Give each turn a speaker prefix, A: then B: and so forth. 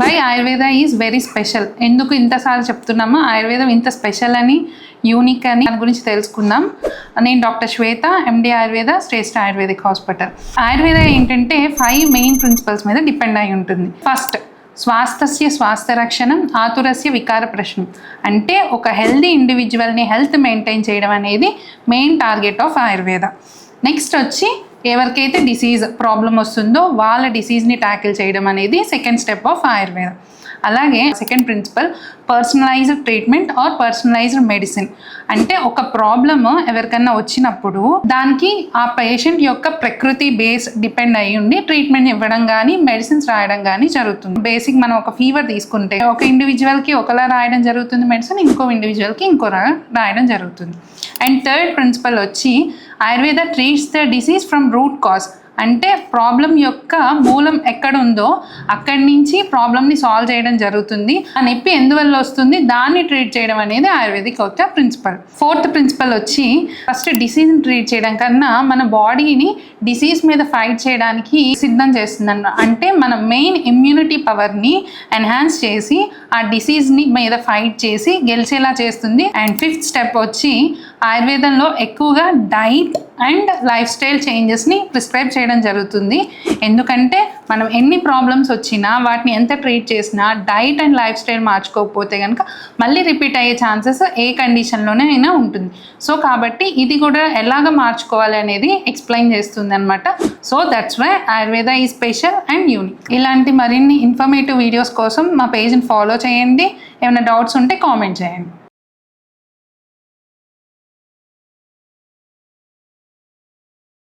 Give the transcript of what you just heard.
A: Why Ayurveda is very special, ఎందుకు ఇంతసార్లు చెప్తున్నామో ఆయుర్వేదం ఇంత స్పెషల్ అని, యూనిక్ అని దాని గురించి తెలుసుకుందాం. నేను డాక్టర్ శ్వేత, ఎండి ఆయుర్వేద, శ్రేష్ఠ ఆయుర్వేదిక్ హాస్పిటల్. ఆయుర్వేద ఏంటంటే 5 మెయిన్ ప్రిన్సిపల్స్ మీద డిపెండ్ అయి ఉంటుంది. ఫస్ట్, స్వాస్థ్య స్వాస్థ్య రక్షణం, ఆతురస్య వికార ప్రశ్నం. అంటే ఒక హెల్దీ ఇండివిజువల్ని హెల్త్ మెయింటైన్ చేయడం అనేది main target of Ayurveda. Next వచ్చి ఎవరికైతే డిసీజ్ ప్రాబ్లం వస్తుందో వాళ్ళ డిసీజ్ని ట్యాకిల్ చేయడం అనేది సెకండ్ స్టెప్ ఆఫ్ ఆయుర్వేద. అలాగే second principle personalized treatment or personalized medicine. అంటే ఒక ప్రాబ్లమ్ ఎవరికన్నా వచ్చినప్పుడు దానికి ఆ పేషెంట్ యొక్క ప్రకృతి బేస్ డిపెండ్ అయ్యి ఉండి ట్రీట్మెంట్ ఇవ్వడం కానీ మెడిసిన్స్ రాయడం కానీ జరుగుతుంది. బేసిక్ మనం ఒక ఫీవర్ తీసుకుంటే ఒక ఇండివిజువల్కి ఒకలా రాయడం జరుగుతుంది మెడిసిన్, ఇంకో ఇండివిజువల్కి ఇంకోలా రాయడం జరుగుతుంది. అండ్ థర్డ్ ప్రిన్సిపల్ వచ్చి Ayurveda treats the disease from root cause. అంటే ప్రాబ్లం యొక్క మూలం ఎక్కడ ఉందో అక్కడి నుంచి ప్రాబ్లమ్ని సాల్వ్ చేయడం జరుగుతుంది. ఆ నొప్పి ఎందువల్ల వస్తుంది దాన్ని ట్రీట్ చేయడం అనేది ఆయుర్వేదిక్ ఒక ప్రిన్సిపల్. ఫోర్త్ ప్రిన్సిపల్ వచ్చి ఫస్ట్ డిసీజ్ని ట్రీట్ చేయడం కన్నా మన బాడీని డిసీజ్ మీద ఫైట్ చేయడానికి సిద్ధం చేస్తుంది అన్న. అంటే మన మెయిన్ ఇమ్యూనిటీ పవర్ని ఎన్హాన్స్ చేసి ఆ డిసీజ్ని మీద ఫైట్ చేసి గెలిచేలా చేస్తుంది. అండ్ ఫిఫ్త్ స్టెప్ వచ్చి ఆయుర్వేదంలో ఎక్కువగా డైట్ అండ్ లైఫ్ స్టైల్ చేంజెస్ని ప్రిస్క్రైబ్ చేయడం జరుగుతుంది. ఎందుకంటే మనం ఎన్ని ప్రాబ్లమ్స్ వచ్చినా వాటిని ఎంత ట్రీట్ చేసినా డైట్ అండ్ లైఫ్ స్టైల్ మార్చుకోకపోతే కనుక మళ్ళీ రిపీట్ అయ్యే ఛాన్సెస్ ఏ కండిషన్లోనే అయినా ఉంటుంది. సో కాబట్టి ఇది కూడా ఎలాగ మార్చుకోవాలి అనేది ఎక్స్ప్లెయిన్ చేస్తుంది అనమాట. సో దట్స్ వై ఆయుర్వేద ఈ స్పెషల్ అండ్ యూనిక్. ఇలాంటి మరిన్ని ఇన్ఫర్మేటివ్ వీడియోస్ కోసం మా పేజ్ని ఫాలో చేయండి. ఏమైనా డౌట్స్ ఉంటే కామెంట్ చేయండి.